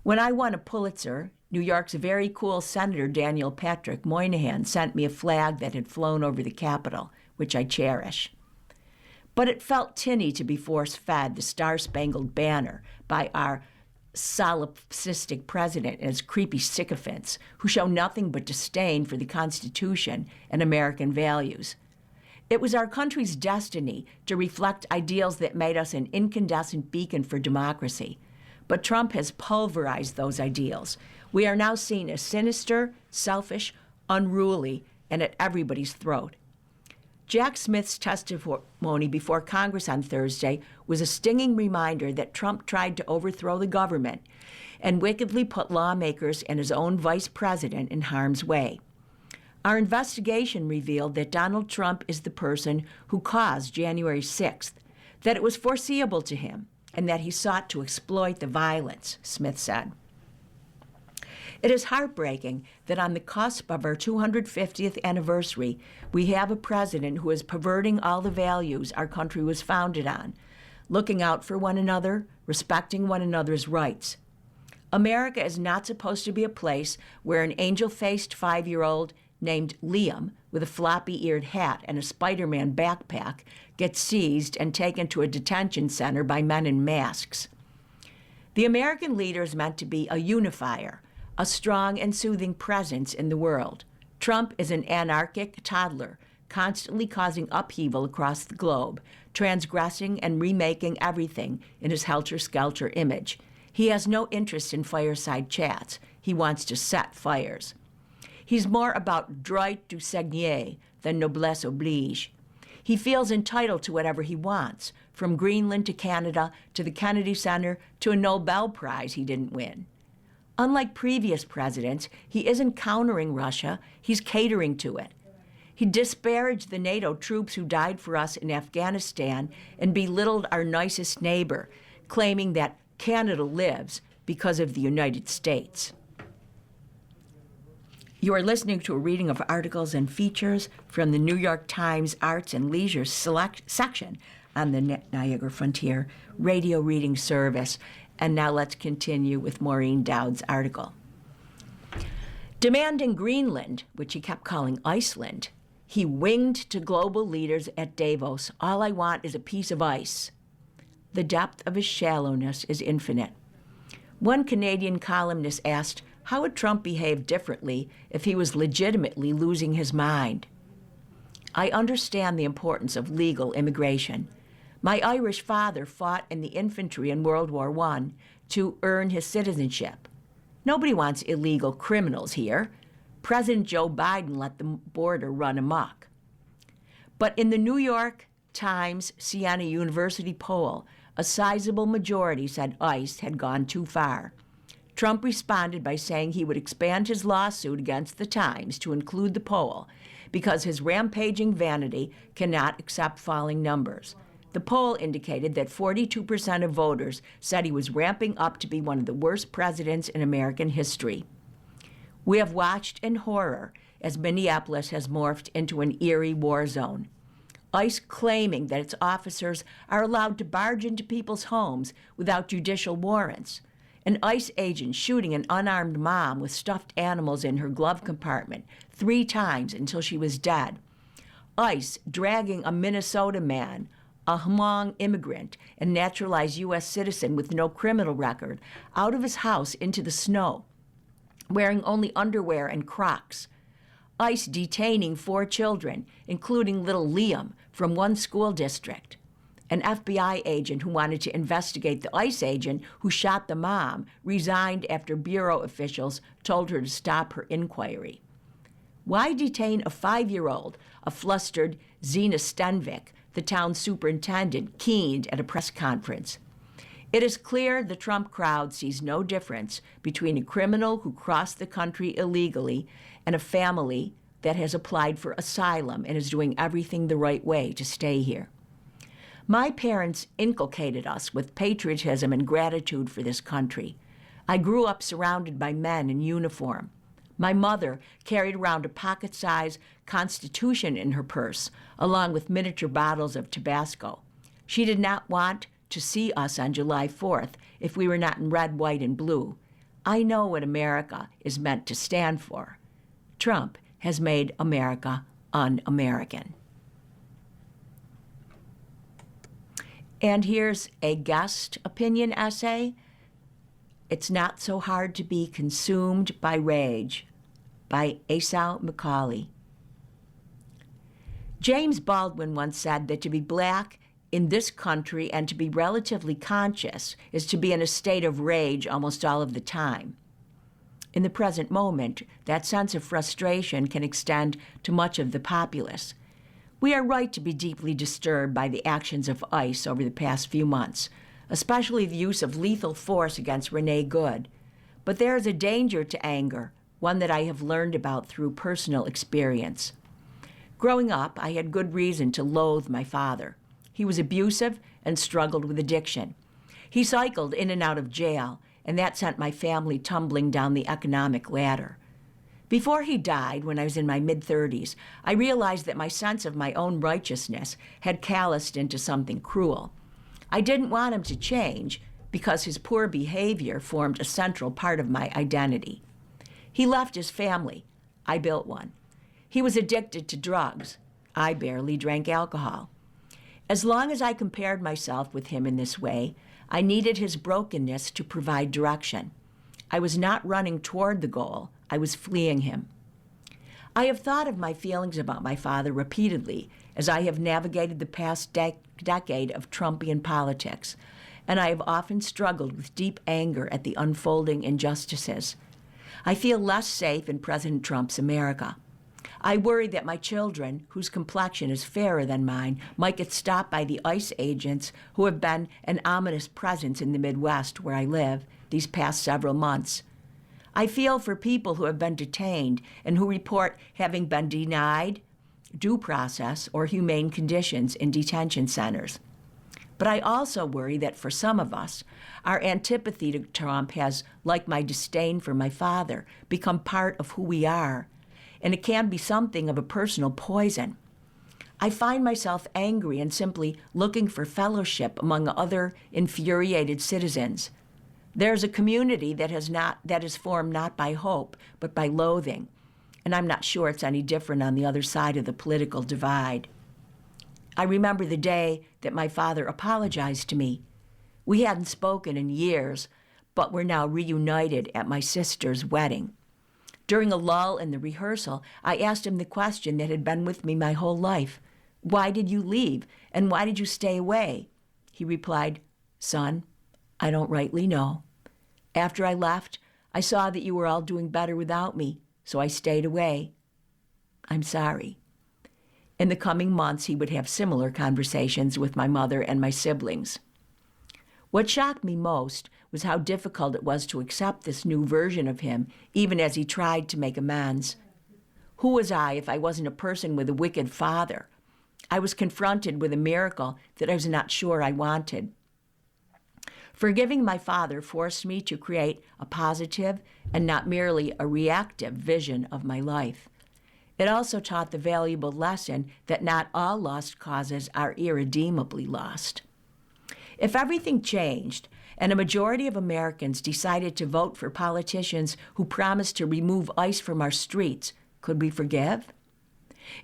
When I won a Pulitzer, New York's very cool Senator Daniel Patrick Moynihan sent me a flag that had flown over the Capitol, which I cherish. But it felt tinny to be force-fed the Star-Spangled Banner by our solipsistic president and his creepy sycophants who show nothing but disdain for the Constitution and American values. It was our country's destiny to reflect ideals that made us an incandescent beacon for democracy. But Trump has pulverized those ideals. We are now seen as sinister, selfish, unruly, and at everybody's throat. Jack Smith's testimony before Congress on Thursday was a stinging reminder that Trump tried to overthrow the government and wickedly put lawmakers and his own vice president in harm's way. Our investigation revealed that Donald Trump is the person who caused January 6th, that it was foreseeable to him, and that he sought to exploit the violence, Smith said. It is heartbreaking that on the cusp of our 250th anniversary, we have a president who is perverting all the values our country was founded on, looking out for one another, respecting one another's rights. America is not supposed to be a place where an angel-faced 5-year-old named Liam with a floppy-eared hat and a Spider-Man backpack gets seized and taken to a detention center by men in masks. The American leader is meant to be a unifier, a strong and soothing presence in the world. Trump is an anarchic toddler, constantly causing upheaval across the globe, transgressing and remaking everything in his helter-skelter image. He has no interest in fireside chats. He wants to set fires. He's more about droit du seigneur than noblesse oblige. He feels entitled to whatever he wants, from Greenland to Canada to the Kennedy Center to a Nobel Prize he didn't win. Unlike previous presidents, he isn't countering Russia, he's catering to it. He disparaged the NATO troops who died for us in Afghanistan and belittled our nicest neighbor, claiming that Canada lives because of the United States. You are listening to a reading of articles and features from the New York Times Arts and Leisure section on the Niagara Frontier Radio Reading Service. And now let's continue with Maureen Dowd's article. Demanding Greenland, which he kept calling Iceland, he winged to global leaders at Davos, "All I want is a piece of ice." The depth of his shallowness is infinite. One Canadian columnist asked, how would Trump behave differently if he was legitimately losing his mind? I understand the importance of legal immigration. My Irish father fought in the infantry in World War I to earn his citizenship. Nobody wants illegal criminals here. President Joe Biden let the border run amok. But in the New York Times Siena University poll, a sizable majority said ICE had gone too far. Trump responded by saying he would expand his lawsuit against the Times to include the poll because his rampaging vanity cannot accept falling numbers. The poll indicated that 42% of voters said he was ramping up to be one of the worst presidents in American history. We have watched in horror as Minneapolis has morphed into an eerie war zone. ICE claiming that its officers are allowed to barge into people's homes without judicial warrants. An ICE agent shooting an unarmed mom with stuffed animals in her glove compartment 3 times until she was dead. ICE dragging a Minnesota man, a Hmong immigrant and naturalized U.S. citizen with no criminal record, out of his house into the snow, wearing only underwear and Crocs. ICE detaining 4 children, including little Liam, from one school district. An FBI agent who wanted to investigate the ICE agent who shot the mom resigned after Bureau officials told her to stop her inquiry. Why detain a 5-year-old, a flustered Zena Stenvik, the town superintendent, keened at a press conference? It is clear the Trump crowd sees no difference between a criminal who crossed the country illegally and a family that has applied for asylum and is doing everything the right way to stay here. My parents inculcated us with patriotism and gratitude for this country. I grew up surrounded by men in uniform. My mother carried around a pocket-sized Constitution in her purse, along with miniature bottles of Tabasco. She did not want to see us on July 4th if we were not in red, white, and blue. I know what America is meant to stand for. Trump has made America un-American. And here's a guest opinion essay. It's Not So Hard to Be Consumed by Rage by Esau McCaulley. James Baldwin once said that to be black in this country and to be relatively conscious is to be in a state of rage almost all of the time. In the present moment, that sense of frustration can extend to much of the populace. We are right to be deeply disturbed by the actions of ICE over the past few months, especially the use of lethal force against Renee Good. But there is a danger to anger, one that I have learned about through personal experience. Growing up, I had good reason to loathe my father. He was abusive and struggled with addiction. He cycled in and out of jail, and that sent my family tumbling down the economic ladder. Before he died, when I was in my mid-30s, I realized that my sense of my own righteousness had calloused into something cruel. I didn't want him to change because his poor behavior formed a central part of my identity. He left his family. I built one. He was addicted to drugs. I barely drank alcohol. As long as I compared myself with him in this way, I needed his brokenness to provide direction. I was not running toward the goal. I was fleeing him. I have thought of my feelings about my father repeatedly as I have navigated the past decade of Trumpian politics, and I have often struggled with deep anger at the unfolding injustices. I feel less safe in President Trump's America. I worry that my children, whose complexion is fairer than mine, might get stopped by the ICE agents who have been an ominous presence in the Midwest where I live these past several months. I feel for people who have been detained and who report having been denied due process or humane conditions in detention centers. But I also worry that for some of us, our antipathy to Trump has, like my disdain for my father, become part of who we are, and it can be something of a personal poison. I find myself angry and simply looking for fellowship among other infuriated citizens. There's a community that is formed not by hope, but by loathing, and I'm not sure it's any different on the other side of the political divide. I remember the day that my father apologized to me. We hadn't spoken in years, but we're now reunited at my sister's wedding. During a lull in the rehearsal, I asked him the question that had been with me my whole life. Why did you leave, and why did you stay away? He replied, "Son, I don't rightly know. After I left, I saw that you were all doing better without me, so I stayed away. I'm sorry." In the coming months, he would have similar conversations with my mother and my siblings. What shocked me most was how difficult it was to accept this new version of him, even as he tried to make amends. Who was I if I wasn't a person with a wicked father? I was confronted with a miracle that I was not sure I wanted. Forgiving my father forced me to create a positive and not merely a reactive vision of my life. It also taught the valuable lesson that not all lost causes are irredeemably lost. If everything changed and a majority of Americans decided to vote for politicians who promised to remove ICE from our streets, could we forgive?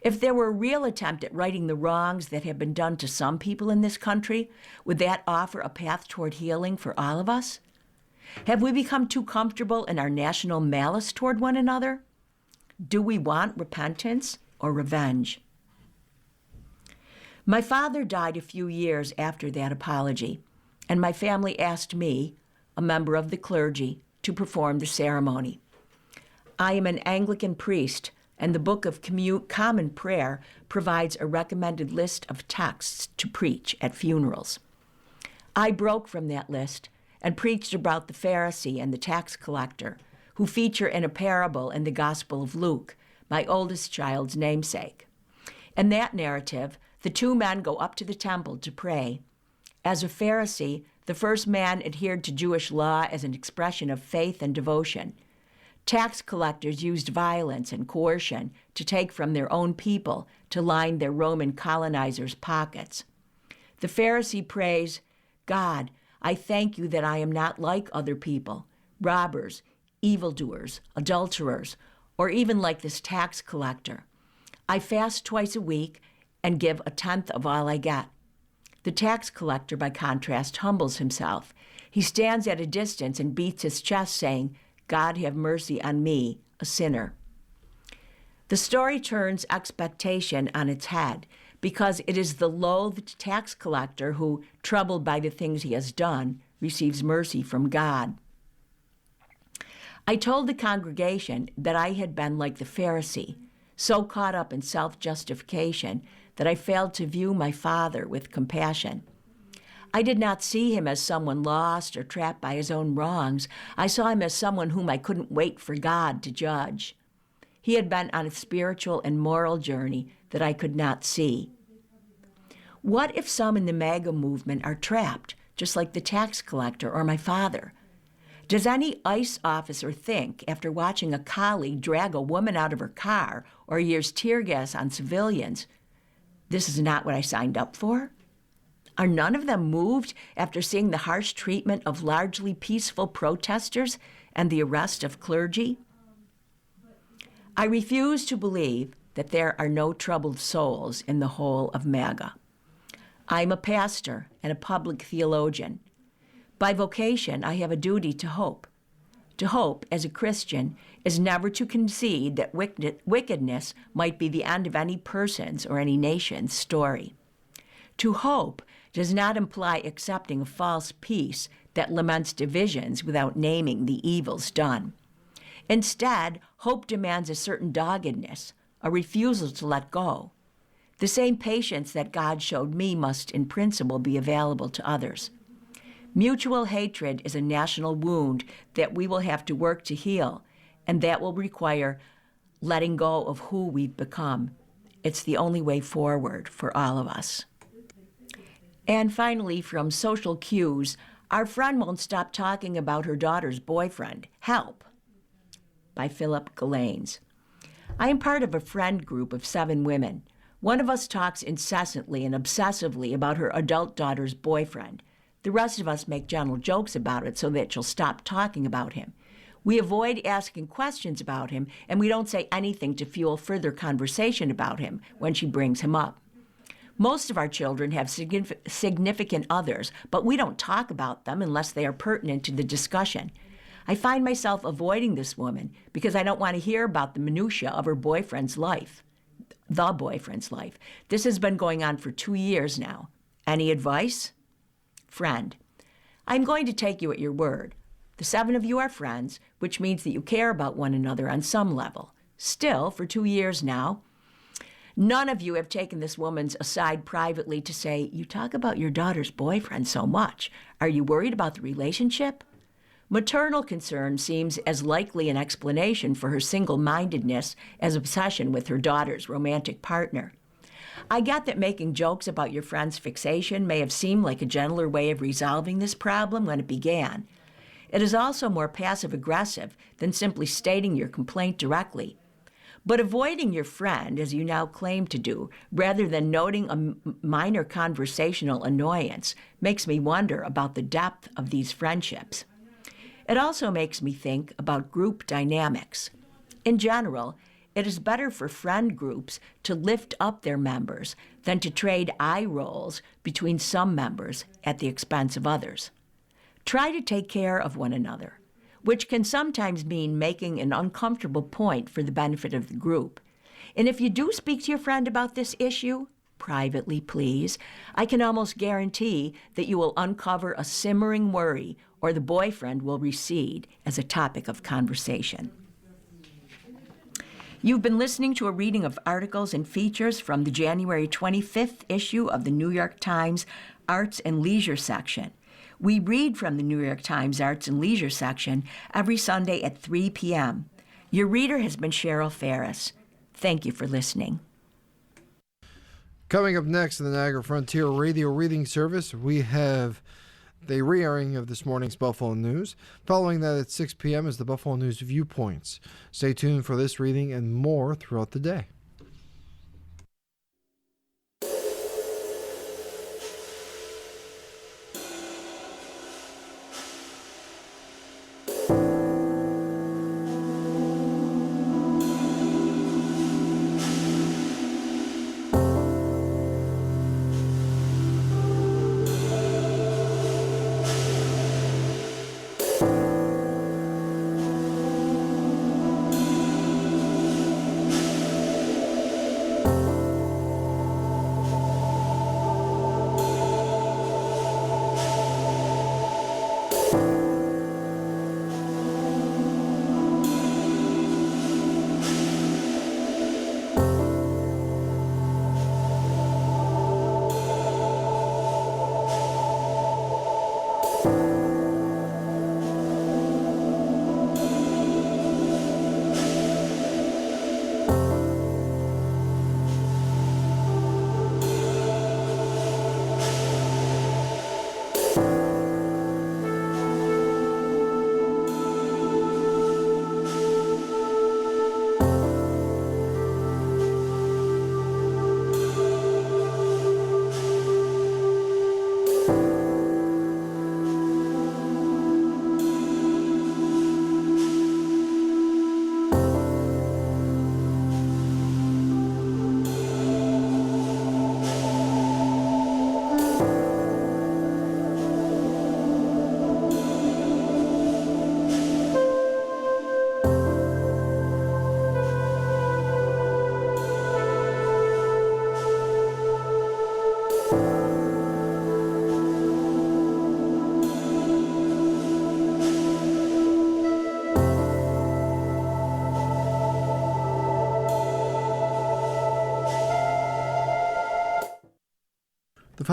If there were a real attempt at righting the wrongs that have been done to some people in this country, would that offer a path toward healing for all of us? Have we become too comfortable in our national malice toward one another? Do we want repentance or revenge? My father died a few years after that apology, and my family asked me, a member of the clergy, to perform the ceremony. I am an Anglican priest, and the Book of Common Prayer provides a recommended list of texts to preach at funerals. I broke from that list and preached about the Pharisee and the tax collector, who feature in a parable in the Gospel of Luke, my oldest child's namesake. In that narrative, the two men go up to the temple to pray. As a Pharisee, the first man adhered to Jewish law as an expression of faith and devotion. Tax collectors used violence and coercion to take from their own people to line their Roman colonizers' pockets. The Pharisee prays, "God, I thank you that I am not like other people, robbers, evildoers, adulterers, or even like this tax collector. I fast twice a week and give a tenth of all I get." The tax collector, by contrast, humbles himself. He stands at a distance and beats his chest, saying, "God have mercy on me, a sinner." The story turns expectation on its head because it is the loathed tax collector who, troubled by the things he has done, receives mercy from God. I told the congregation that I had been like the Pharisee, so caught up in self-justification that I failed to view my father with compassion. I did not see him as someone lost or trapped by his own wrongs. I saw him as someone whom I couldn't wait for God to judge. He had been on a spiritual and moral journey that I could not see. What if some in the MAGA movement are trapped, just like the tax collector or my father? Does any ICE officer think, after watching a colleague drag a woman out of her car or use tear gas on civilians, this is not what I signed up for? Are none of them moved after seeing the harsh treatment of largely peaceful protesters and the arrest of clergy? I refuse to believe that there are no troubled souls in the whole of MAGA. I'm a pastor and a public theologian. By vocation, I have a duty to hope. To hope, as a Christian, is never to concede that wickedness might be the end of any person's or any nation's story. To hope does not imply accepting a false peace that laments divisions without naming the evils done. Instead, hope demands a certain doggedness, a refusal to let go. The same patience that God showed me must, in principle, be available to others. Mutual hatred is a national wound that we will have to work to heal, and that will require letting go of who we've become. It's the only way forward for all of us. And finally, from Social Cues, our friend won't stop talking about her daughter's boyfriend. Help, by Philip Galanes. I am part of a friend group of 7 women. One of us talks incessantly and obsessively about her adult daughter's boyfriend. The rest of us make gentle jokes about it so that she'll stop talking about him. We avoid asking questions about him, and we don't say anything to fuel further conversation about him when she brings him up. Most of our children have significant others, but we don't talk about them unless they are pertinent to the discussion. I find myself avoiding this woman because I don't want to hear about the minutiae of her boyfriend's life. The boyfriend's life. This has been going on for 2 years now. Any advice? Friend, I'm going to take you at your word. The 7 of you are friends, which means that you care about one another on some level. Still, for 2 years now, none of you have taken this woman's aside privately to say, you talk about your daughter's boyfriend so much. Are you worried about the relationship? Maternal concern seems as likely an explanation for her single-mindedness as obsession with her daughter's romantic partner. I get that making jokes about your friend's fixation may have seemed like a gentler way of resolving this problem when it began. It is also more passive-aggressive than simply stating your complaint directly. But avoiding your friend, as you now claim to do, rather than noting a minor conversational annoyance, makes me wonder about the depth of these friendships. It also makes me think about group dynamics. In general, it is better for friend groups to lift up their members than to trade eye rolls between some members at the expense of others. Try to take care of one another, which can sometimes mean making an uncomfortable point for the benefit of the group. And if you do speak to your friend about this issue, privately please, I can almost guarantee that you will uncover a simmering worry or the boyfriend will recede as a topic of conversation. You've been listening to a reading of articles and features from the January 25th issue of the New York Times Arts and Leisure section. We read from the New York Times Arts and Leisure section every Sunday at 3 p.m. Your reader has been Cheryl Ferris. Thank you for listening. Coming up next in the Niagara Frontier Radio Reading Service, we have the re-airing of this morning's Buffalo News. Following that at 6 p.m. is the Buffalo News Viewpoints. Stay tuned for this reading and more throughout the day.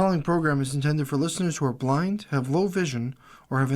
following program is intended for listeners who are blind, have low vision, or have